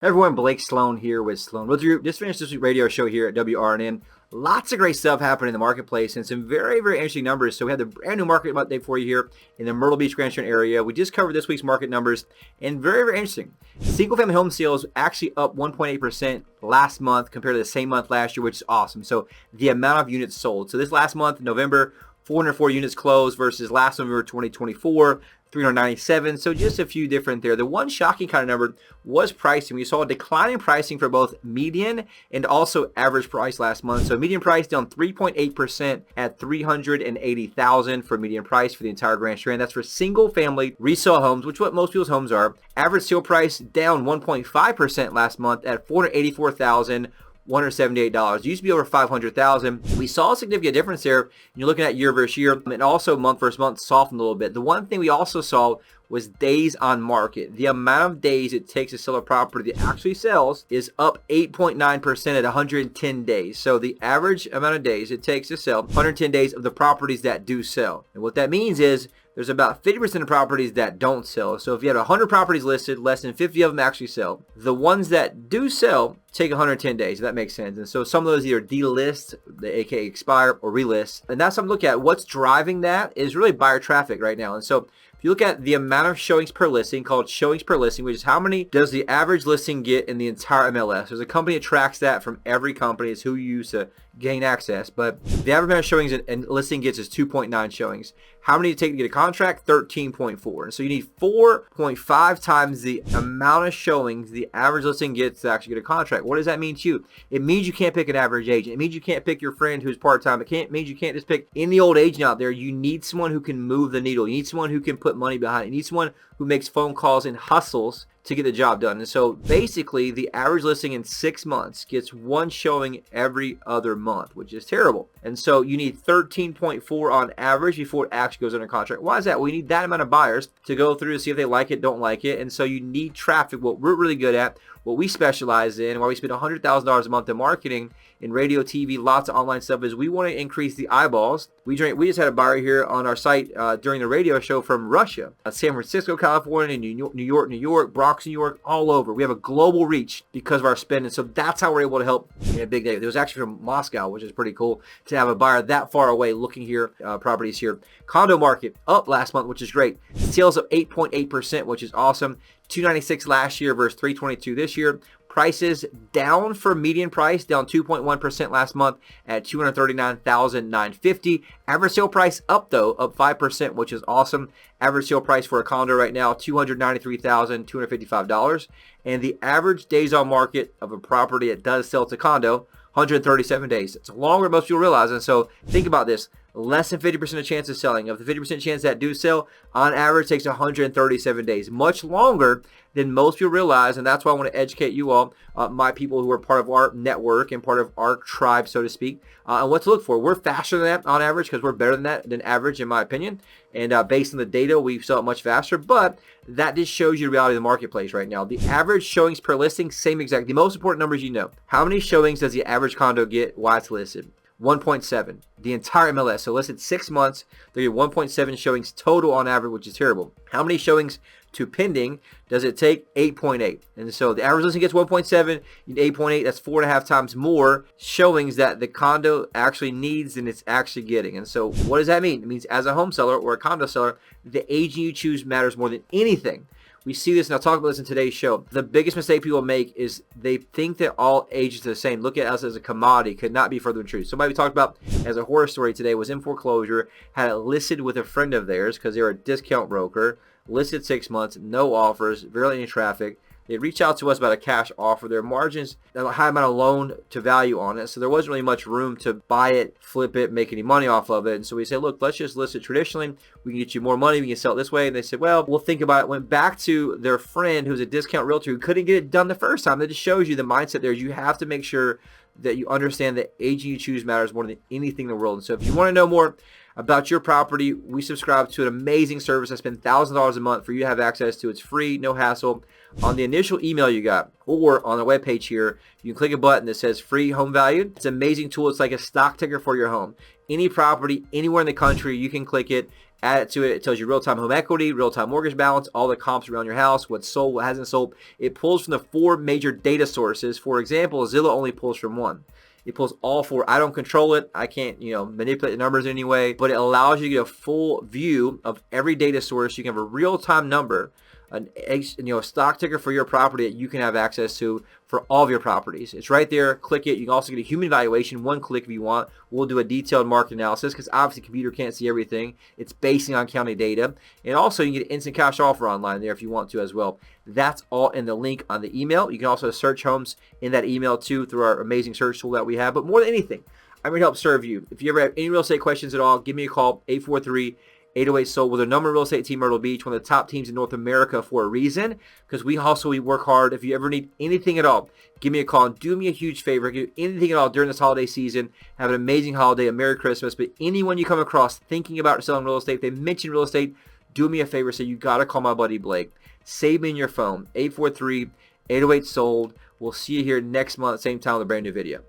Hey everyone, Blake Sloan here with Sloan Realty Group. Just finished this week's radio show here at WRNN. Lots of great stuff happening in the marketplace and some very, very interesting numbers. So we have the brand new market update for you here in the Myrtle Beach, Grand Trenton area. We just covered this week's market numbers and very, very interesting. Single family home sales actually up 1.8% last month compared to the same month last year, which is awesome. So the amount of units sold. So this last month, November, 404 units closed versus last November 2024, 397. So just a few different there. The one shocking kind of number was pricing. We saw a decline in pricing for both median and also average price last month. So median price down 3.8% at 380,000 for median price for the entire Grand Strand. That's for single family resale homes, which is what most people's homes are. Average sale price down 1.5% last month at 484,000. $178. It used to be over 500,000. We saw a significant difference there. You're looking at year versus year, and also month versus month softened a little bit. The one thing we also saw was days on market. The amount of days it takes to sell a property that actually sells is up 8.9% at 110 days. So the average amount of days it takes to sell, 110 days of the properties that do sell. And what that means is there's about 50% of properties that don't sell. So if you have 100 properties listed, less than 50 of them actually sell. The ones that do sell take 110 days, if that makes sense. And so some of those either delist, the aka expire, or relist. And that's something to look at. What's driving that is really buyer traffic right now. And so if you look at the amount of showings per listing, called showings per listing, which is how many does the average listing get in the entire MLS. There's a company that tracks that from every company. It's who you use to gain access. But the average amount of showings and listing gets is 2.9 showings. How many do you take to get a contract? 13.4. And so you need 4.5 times the amount of showings the average listing gets to actually get a contract. What does that mean to you? It means you can't pick an average agent. It means you can't pick your friend who's part-time. It means you can't just pick any old agent out there. You need someone who can move the needle. You need someone who can put money behind it. You need someone who makes phone calls and hustles to get the job done. And so basically the average listing in 6 months gets one showing every other month, which is terrible. And so you need 13.4 on average before it actually goes under contract. Why is that? We need that amount of buyers to go through to see if they like it, don't like it. And so you need traffic. What we're really good at, what we specialize in, why we spend $100,000 a month in marketing, in radio, TV, lots of online stuff, is we want to increase the eyeballs. We just had a buyer here on our site during the radio show from Russia, San Francisco, California, New York, Bronx, New York, all over. We have a global reach because of our spend, and so that's how we're able to help in a big day. It was actually from Moscow, which is pretty cool to have a buyer that far away looking here, properties here. Condo market up last month, which is great. Sales up 8.8%, which is awesome. 296 last year versus 322 this year. Prices down for median price, down 2.1% last month at 239,950. Average sale price up though, up 5%, which is awesome. Average sale price for a condo right now, $293,255. And the average days on market of a property that does sell to condo, 137 days. It's longer than most people realize. And so think about this. Less than 50% of chance of selling. Of the 50% chance that do sell, on average takes 137 days. Much longer than most people realize, and that's why I want to educate you all, my people who are part of our network and part of our tribe, so to speak, and what to look for. We're faster than that on average because we're better than that, than average in my opinion. And based on the data, we sell it much faster, but that just shows you the reality of the marketplace right now. The average showings per listing, same exact. The most important numbers you know. How many showings does the average condo get while it's listed? 1.7. The entire MLS. So listed 6 months, they get 1.7 showings total on average, which is terrible. How many showings to pending does it take? 8.8. And so the average listing gets 1.7, you need 8.8. That's 4.5 times more showings that the condo actually needs than it's actually getting. And so what does that mean? It means as a home seller or a condo seller, the agent you choose matters more than anything. We see this, and I'll talk about this in today's show. The biggest mistake people make is they think that all agents are the same. Look at us as a commodity. Could not be further from truth. Somebody we talked about as a horror story today was in foreclosure, had it listed with a friend of theirs because they were a discount broker, listed 6 months, no offers, barely any traffic. They reached out to us about a cash offer. Their margins, a high amount of loan to value on it. So there wasn't really much room to buy it, flip it, make any money off of it. And so we said, look, let's just list it traditionally. We can get you more money. We can sell it this way. And they said, well, we'll think about it. Went back to their friend who's a discount realtor who couldn't get it done the first time. That just shows you the mindset there. You have to make sure that you understand that agent you choose matters more than anything in the world. And so if you want to know more about your property, we subscribe to an amazing service. I spend thousands of dollars a month for you to have access to. It's free, no hassle. On the initial email you got, or on the webpage here, you can click a button that says free home value. It's an amazing tool. It's like a stock ticker for your home. Any property, anywhere in the country, you can click it, add it to it. It tells you real-time home equity, real-time mortgage balance, all the comps around your house, what's sold, what hasn't sold. It pulls from the 4 major data sources. For example, Zillow only pulls from 1. It pulls all 4. I don't control it. I can't, manipulate the numbers anyway, but it allows you to get a full view of every data source. You can have a real-time number, a stock ticker for your property that you can have access to for all of your properties. It's right there. Click it. You can also get a human valuation, 1 click if you want. We'll do a detailed market analysis because obviously the computer can't see everything. It's basing on county data. And also you can get an instant cash offer online there if you want to as well. That's all in the link on the email. You can also search homes in that email too through our amazing search tool that we have. But more than anything, I'm here to help serve you. If you ever have any real estate questions at all, give me a call, 843-808-SOLD. We're the number 1 real estate team, Myrtle Beach, one of the top teams in North America for a reason, because we work hard. If you ever need anything at all, give me a call and do me a huge favor. Do anything at all during this holiday season. Have an amazing holiday, a Merry Christmas. But anyone you come across thinking about selling real estate, if they mention real estate, do me a favor. Say, you got to call my buddy Blake. Save me in your phone, 843-808-SOLD. We'll see you here next month, same time with a brand new video.